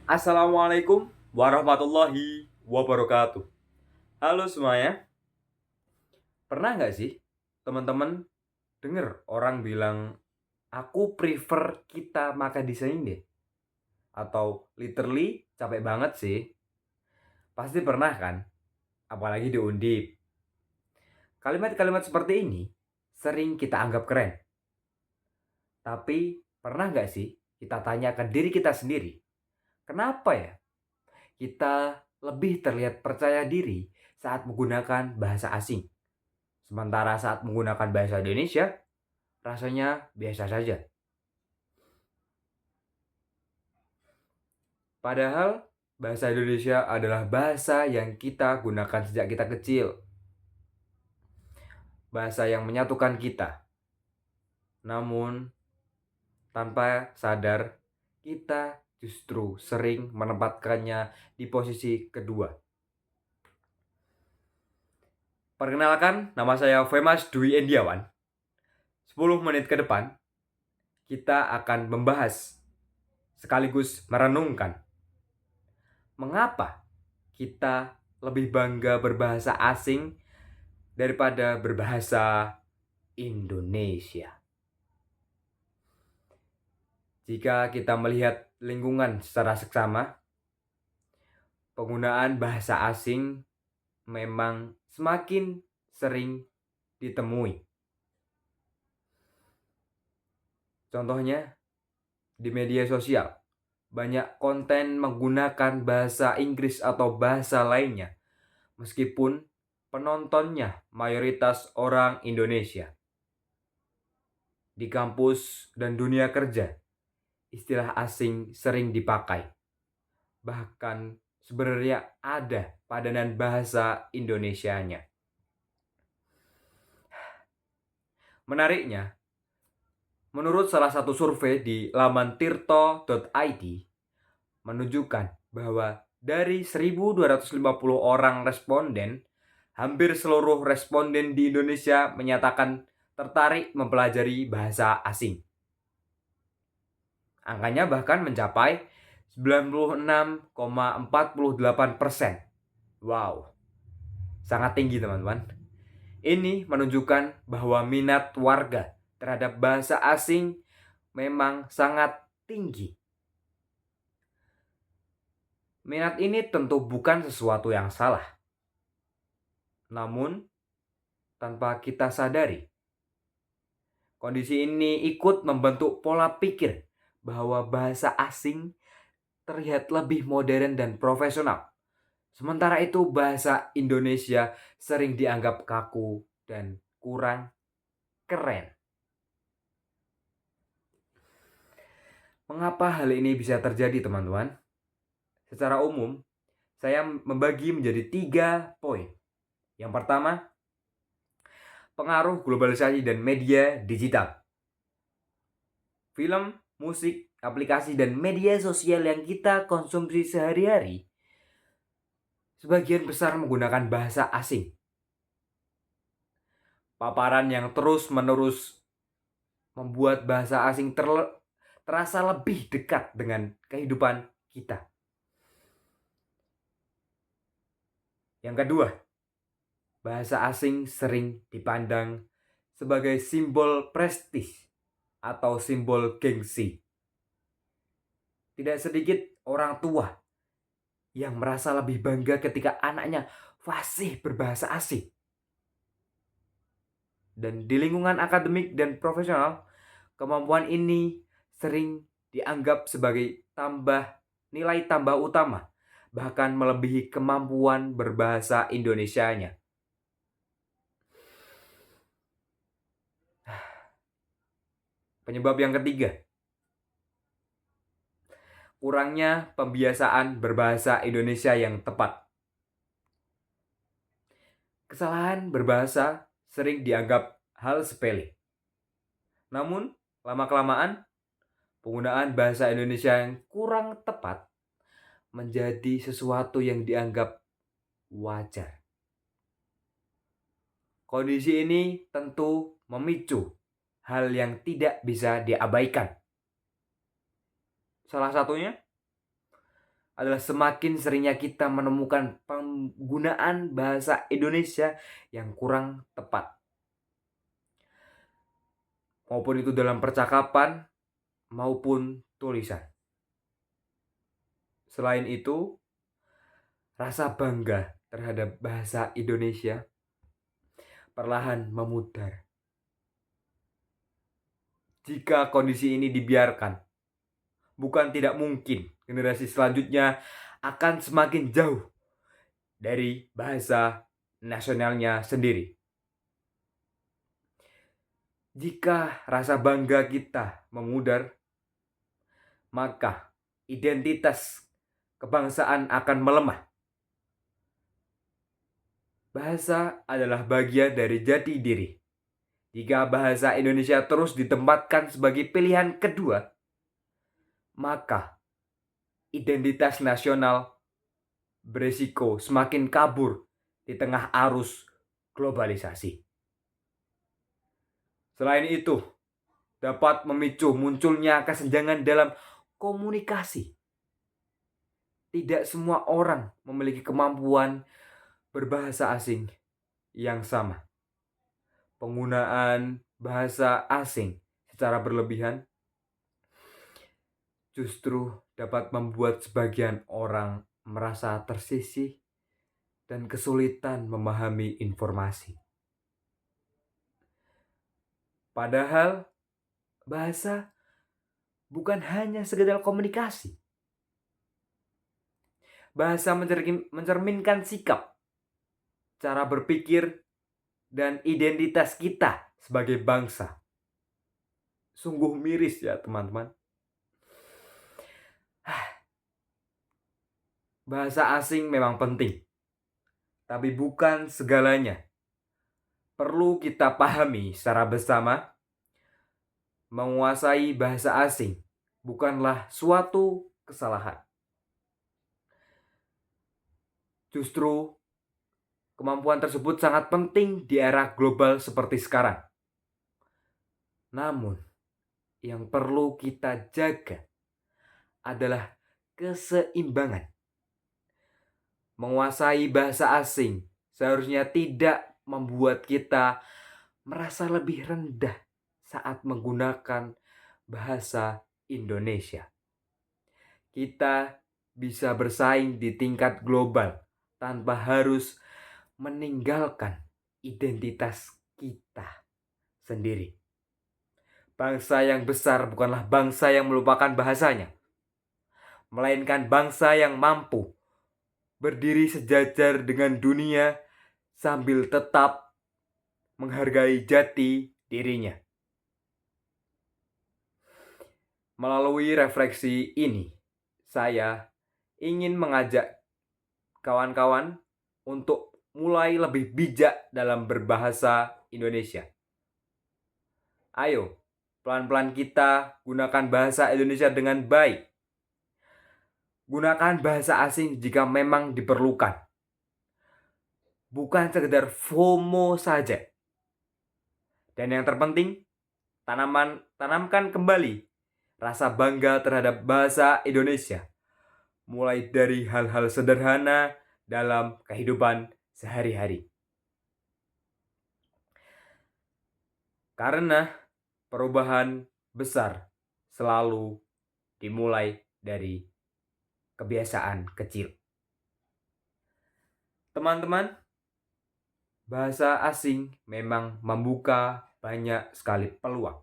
Assalamualaikum warahmatullahi wabarakatuh. Halo semuanya, pernah nggak sih teman-teman denger orang bilang, aku prefer kita makan di sini deh? Atau literally capek banget sih? Pasti pernah kan? Apalagi di Undip. Kalimat-kalimat seperti ini sering kita anggap keren. Tapi pernah nggak sih kita tanyakan diri kita sendiri, kenapa ya kita lebih terlihat percaya diri saat menggunakan bahasa asing? Sementara saat menggunakan bahasa Indonesia, rasanya biasa saja. Padahal bahasa Indonesia adalah bahasa yang kita gunakan sejak kita kecil. Bahasa yang menyatukan kita. Namun, tanpa sadar, kita justru sering menempatkannya di posisi kedua. Perkenalkan, nama saya Femas Dwi Endiawan. 10 menit ke depan, kita akan membahas sekaligus merenungkan mengapa kita lebih bangga berbahasa asing daripada berbahasa Indonesia. Jika kita melihat lingkungan secara seksama, penggunaan bahasa asing memang semakin sering ditemui. Contohnya, di media sosial, banyak konten menggunakan bahasa Inggris atau bahasa lainnya, meskipun penontonnya mayoritas orang Indonesia. Di kampus dan dunia kerja, istilah asing sering dipakai. Bahkan sebenarnya ada padanan bahasa Indonesianya. Menariknya, menurut salah satu survei di laman tirto.id, menunjukkan bahwa dari 1.250 orang responden, hampir seluruh responden di Indonesia menyatakan tertarik mempelajari bahasa asing. Angkanya bahkan mencapai 96,48%. Wow, sangat tinggi teman-teman. Ini menunjukkan bahwa minat warga terhadap bahasa asing memang sangat tinggi. Minat ini tentu bukan sesuatu yang salah. Namun, tanpa kita sadari, kondisi ini ikut membentuk pola pikir bahwa bahasa asing terlihat lebih modern dan profesional. Sementara itu bahasa Indonesia sering dianggap kaku dan kurang keren. Mengapa hal ini bisa terjadi, teman-teman? Secara umum, saya membagi menjadi 3 poin. Yang pertama, pengaruh globalisasi dan media digital. Film, musik, aplikasi, dan media sosial yang kita konsumsi sehari-hari sebagian besar menggunakan bahasa asing. Paparan yang terus-menerus membuat bahasa asing terasa lebih dekat dengan kehidupan kita. Yang kedua, bahasa asing sering dipandang sebagai simbol prestis atau simbol gengsi. Tidak sedikit orang tua yang merasa lebih bangga ketika anaknya fasih berbahasa asing. Dan di lingkungan akademik dan profesional, kemampuan ini sering dianggap sebagai nilai tambah utama, bahkan melebihi kemampuan berbahasa Indonesianya. Penyebab yang ketiga, kurangnya pembiasaan berbahasa Indonesia yang tepat. Kesalahan berbahasa sering dianggap hal sepele. Namun, lama-kelamaan, penggunaan bahasa Indonesia yang kurang tepat menjadi sesuatu yang dianggap wajar. Kondisi ini tentu memicu hal yang tidak bisa diabaikan. Salah satunya, adalah semakin seringnya kita menemukan penggunaan bahasa Indonesia yang kurang tepat. Maupun itu dalam percakapan maupun tulisan. Selain itu, rasa bangga terhadap bahasa Indonesia perlahan memudar. Jika kondisi ini dibiarkan, bukan tidak mungkin generasi selanjutnya akan semakin jauh dari bahasa nasionalnya sendiri. Jika rasa bangga kita memudar, maka identitas kebangsaan akan melemah. Bahasa adalah bagian dari jati diri. Jika bahasa Indonesia terus ditempatkan sebagai pilihan kedua, maka identitas nasional berisiko semakin kabur di tengah arus globalisasi. Selain itu, dapat memicu munculnya kesenjangan dalam komunikasi. Tidak semua orang memiliki kemampuan berbahasa asing yang sama. Penggunaan bahasa asing secara berlebihan justru dapat membuat sebagian orang merasa tersisih dan kesulitan memahami informasi. Padahal bahasa bukan hanya sekedar komunikasi. Bahasa mencerminkan sikap, cara berpikir, dan identitas kita sebagai bangsa. Sungguh miris ya teman-teman. Bahasa asing memang penting, tapi bukan segalanya. Perlu kita pahami secara bersama, menguasai bahasa asing bukanlah suatu kesalahan. Justru kemampuan tersebut sangat penting di era global seperti sekarang. Namun, yang perlu kita jaga adalah keseimbangan. Menguasai bahasa asing seharusnya tidak membuat kita merasa lebih rendah saat menggunakan bahasa Indonesia. Kita bisa bersaing di tingkat global tanpa harus meninggalkan identitas kita sendiri. Bangsa yang besar bukanlah bangsa yang melupakan bahasanya, melainkan bangsa yang mampu berdiri sejajar dengan dunia sambil tetap menghargai jati dirinya. Melalui refleksi ini, saya ingin mengajak kawan-kawan untuk mulai lebih bijak dalam berbahasa Indonesia. Ayo, pelan-pelan kita gunakan bahasa Indonesia dengan baik. Gunakan bahasa asing jika memang diperlukan. Bukan sekedar FOMO saja. Dan yang terpenting, tanamkan kembali rasa bangga terhadap bahasa Indonesia. Mulai dari hal-hal sederhana dalam kehidupan sehari-hari. Karena perubahan besar selalu dimulai dari kebiasaan kecil. Teman-teman, bahasa asing memang membuka banyak sekali peluang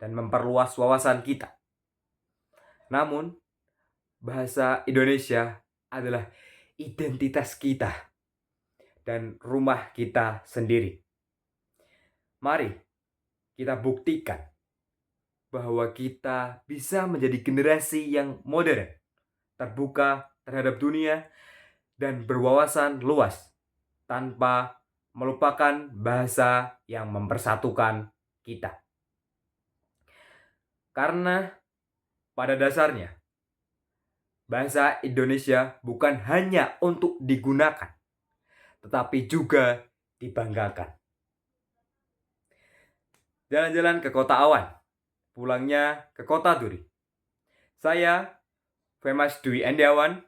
dan memperluas wawasan kita. Namun, bahasa Indonesia adalah identitas kita dan rumah kita sendiri. Mari kita buktikan bahwa kita bisa menjadi generasi yang modern, terbuka terhadap dunia, dan berwawasan luas tanpa melupakan bahasa yang mempersatukan kita. Karena pada dasarnya, bahasa Indonesia bukan hanya untuk digunakan, tetapi juga dibanggakan. Jalan-jalan ke kota awan, pulangnya ke kota duri. Saya Famous Dwi Endiawan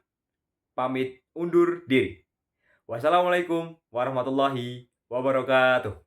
pamit undur diri. Wassalamualaikum warahmatullahi wabarakatuh.